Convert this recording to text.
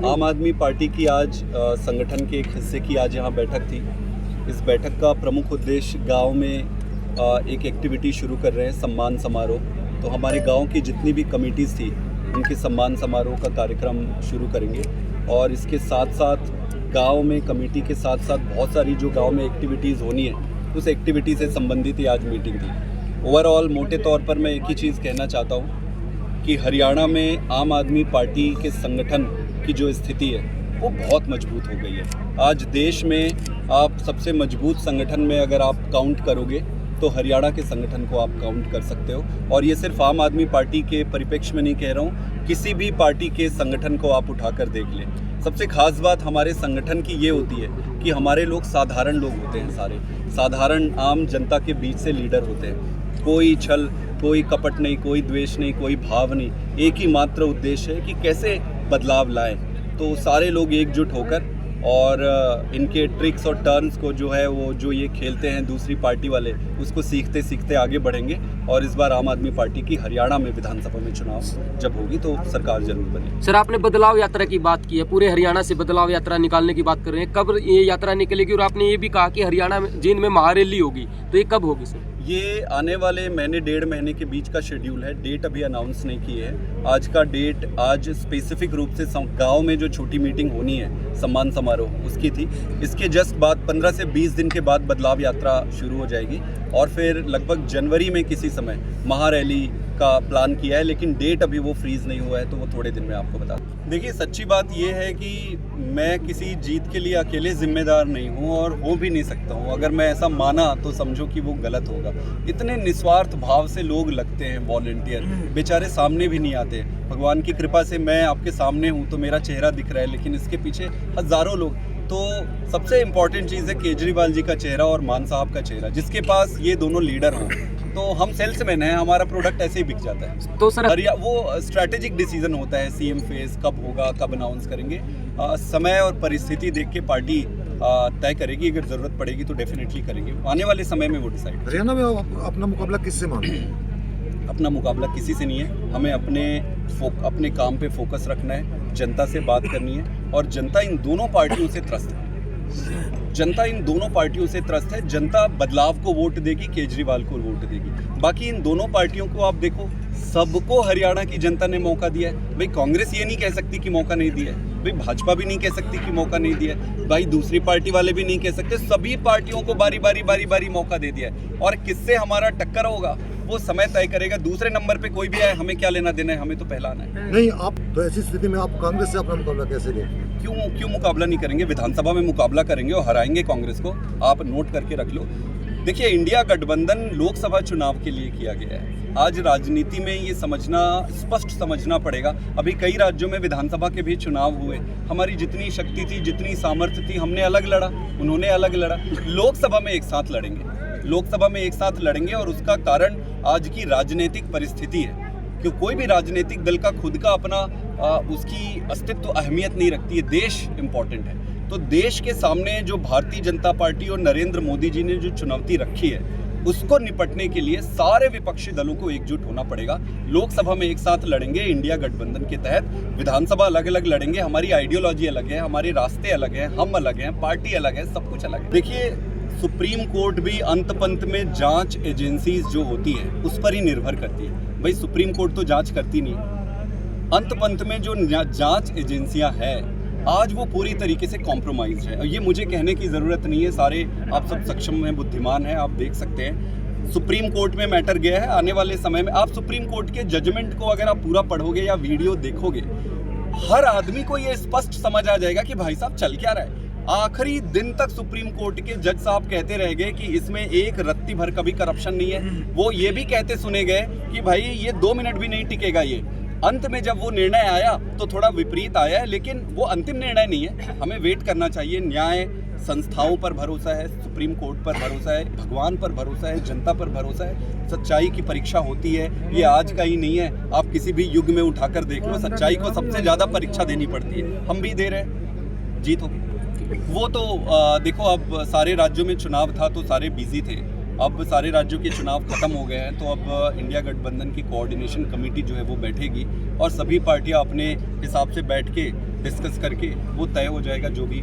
आम आदमी पार्टी की आज संगठन के एक हिस्से की आज यहाँ बैठक थी। इस बैठक का प्रमुख उद्देश्य गांव में एक एक्टिविटी शुरू कर रहे हैं, सम्मान समारोह। तो हमारे गांव की जितनी भी कमेटीज़ थी उनके सम्मान समारोह का कार्यक्रम शुरू करेंगे और इसके साथ साथ गांव में कमेटी के साथ साथ बहुत सारी जो गांव में एक्टिविटीज़ होनी है उस एक्टिविटी से संबंधित ही आज मीटिंग थी। ओवरऑल मोटे तौर पर मैं एक ही चीज़ कहना चाहता हूँ कि हरियाणा में आम आदमी पार्टी के संगठन की जो स्थिति है वो बहुत मजबूत हो गई है। आज देश में आप सबसे मजबूत संगठन में अगर आप काउंट करोगे तो हरियाणा के संगठन को आप काउंट कर सकते हो। और ये सिर्फ आम आदमी पार्टी के परिप्रेक्ष्य में नहीं कह रहा हूँ, किसी भी पार्टी के संगठन को आप उठाकर देख लें। सबसे खास बात हमारे संगठन की ये होती है कि हमारे लोग साधारण लोग होते हैं, सारे साधारण आम जनता के बीच से लीडर होते हैं। कोई छल, कोई कपट नहीं, कोई द्वेष नहीं, कोई भाव नहीं, एक ही मात्र उद्देश्य है कि कैसे बदलाव लाएं। तो सारे लोग एकजुट होकर और इनके ट्रिक्स और टर्न्स को जो है वो जो ये खेलते हैं दूसरी पार्टी वाले, उसको सीखते सीखते आगे बढ़ेंगे। और इस बार आम आदमी पार्टी की हरियाणा में विधानसभा में चुनाव जब होगी तो सरकार जरूर बनेगी। सर, आपने बदलाव यात्रा की बात की है, पूरे हरियाणा से बदलाव यात्रा निकालने की बात कर रहे हैं। कब ये यात्रा निकलेगी? और आपने ये भी कहा कि हरियाणा में जींद में महारैली होगी, तो ये कब होगी सर? ये आने वाले महीने 1.5 महीने के बीच का शेड्यूल है। डेट अभी अनाउंस नहीं की है। आज का डेट आज स्पेसिफिक रूप से गांव में जो छोटी मीटिंग होनी है सम्मान समारोह उसकी थी। इसके जस्ट बाद 15 से 20 दिन के बाद बदलाव यात्रा शुरू हो जाएगी और फिर लगभग जनवरी में किसी समय महारैली का प्लान किया है, लेकिन डेट अभी वो फ्रीज नहीं हुआ है तो वो थोड़े दिन में आपको बता दूँ। देखिए, सच्ची बात ये है कि मैं किसी जीत के लिए अकेले जिम्मेदार नहीं हूँ और हो भी नहीं सकता हूँ। अगर मैं ऐसा माना तो समझो कि वो गलत होगा। इतने निस्वार्थ भाव से लोग लगते हैं, वॉलंटियर बेचारे सामने भी नहीं आते। भगवान की कृपा से मैं आपके सामने हूँ तो मेरा चेहरा दिख रहा है, लेकिन इसके पीछे हज़ारों लोग। तो सबसे इम्पॉर्टेंट चीज़ है केजरीवाल जी का चेहरा और मान साहब का चेहरा। जिसके पास ये दोनों लीडर हों तो हम सेल्समैन हैं, हमारा प्रोडक्ट ऐसे ही बिक जाता है। तो सर वो स्ट्रैटेजिक डिसीजन होता है, सीएम फेज कब होगा, कब अनाउंस करेंगे, समय और परिस्थिति देख के पार्टी तय करेगी। अगर जरूरत पड़ेगी तो डेफिनेटली करेंगे, आने वाले समय में वो डिसाइड। हरियाणा में अपना मुकाबला किससे मानते हैं? अपना मुकाबला किसी से नहीं है। हमें अपने काम पे फोकस रखना है, जनता से बात करनी है और जनता इन दोनों पार्टियों से त्रस्त है। जनता इन दोनों पार्टियों से त्रस्त है। जनता बदलाव को वोट देगी, केजरीवाल को वोट देगी। बाकी इन दोनों पार्टियों को आप देखो, सबको हरियाणा की जनता ने मौका दिया है। भाई कांग्रेस ये नहीं कह सकती कि मौका नहीं दिया है, भाई भाजपा भी नहीं कह सकती कि मौका नहीं दिया है, भाई दूसरी पार्टी वाले भी नहीं कह सकते। सभी पार्टियों को बारी बारी मौका दे दिया है और किससे हमारा टक्कर होगा वो समय तय करेगा। दूसरे नंबर पे कोई भी आए, हमें क्या लेना देना है, हमें तो पहला आना है। नहीं, आप तो ऐसी स्थिति में आप कांग्रेस से अपना मुकाबला कैसे लेंगे? क्यों मुकाबला नहीं करेंगे? विधानसभा में मुकाबला करेंगे और हराएंगे कांग्रेस को। आप नोट करके रख लो। देखिए, इंडिया गठबंधन लोकसभा चुनाव के लिए किया गया है। आज राजनीति में ये स्पष्ट समझना पड़ेगा। अभी कई राज्यों में विधानसभा के भी चुनाव हुए। हमारी जितनी शक्ति थी, जितनी सामर्थ्य थी, हमने अलग लड़ा, उन्होंने अलग लड़ा। लोकसभा में एक साथ लड़ेंगे और उसका कारण आज की राजनीतिक परिस्थिति है कि कोई भी राजनीतिक दल का खुद का अपना उसकी अस्तित्व अहमियत नहीं रखती है। देश इम्पोर्टेंट है। तो देश के सामने जो भारतीय जनता पार्टी और नरेंद्र मोदी जी ने जो चुनौती रखी है उसको निपटने के लिए सारे विपक्षी दलों को एकजुट होना पड़ेगा। लोकसभा में एक साथ लड़ेंगे इंडिया गठबंधन के तहत, विधानसभा अलग अलग लड़ेंगे। हमारी आइडियोलॉजी अलग है, हमारे रास्ते अलग हैं, हम अलग हैं, पार्टी अलग है, सब कुछ अलग है। देखिए, सुप्रीम कोर्ट भी अंत पंत में जांच एजेंसीज जो होती है उस पर ही निर्भर करती है। भाई सुप्रीम कोर्ट तो जांच करती नहीं, अंत पंत में जो जांच एजेंसियां हैं आज वो पूरी तरीके से कॉम्प्रोमाइज है। और ये मुझे कहने की ज़रूरत नहीं है, सारे आप सब सक्षम हैं, बुद्धिमान हैं, आप देख सकते हैं। सुप्रीम कोर्ट में मैटर गया है। आने वाले समय में आप सुप्रीम कोर्ट के जजमेंट को अगर आप पूरा पढ़ोगे या वीडियो देखोगे, हर आदमी को ये स्पष्ट समझ आ जाएगा कि भाई साहब चल क्या रहा है। आखिरी दिन तक सुप्रीम कोर्ट के जज साहब कहते रह गए कि इसमें एक रत्ती भर कभी करप्शन नहीं है। वो ये भी कहते सुने गए कि भाई ये 2 मिनट भी नहीं टिकेगा ये। अंत में जब वो निर्णय आया तो थोड़ा विपरीत आया है, लेकिन वो अंतिम निर्णय नहीं है। हमें वेट करना चाहिए। न्याय संस्थाओं पर भरोसा है, सुप्रीम कोर्ट पर भरोसा है, भगवान पर भरोसा है, जनता पर भरोसा है। सच्चाई की परीक्षा होती है, ये आज का ही नहीं है। आप किसी भी युग में उठाकर देख लो, सच्चाई को सबसे ज़्यादा परीक्षा देनी पड़ती है। हम भी दे रहे हैं, जीत होगी। वो तो देखो, अब सारे राज्यों में चुनाव था तो सारे बिजी थे। अब सारे राज्यों के चुनाव खत्म हो गए हैं तो अब इंडिया गठबंधन की कोऑर्डिनेशन कमेटी जो है वो बैठेगी और सभी पार्टियां अपने हिसाब से बैठ के डिस्कस करके वो तय हो जाएगा जो भी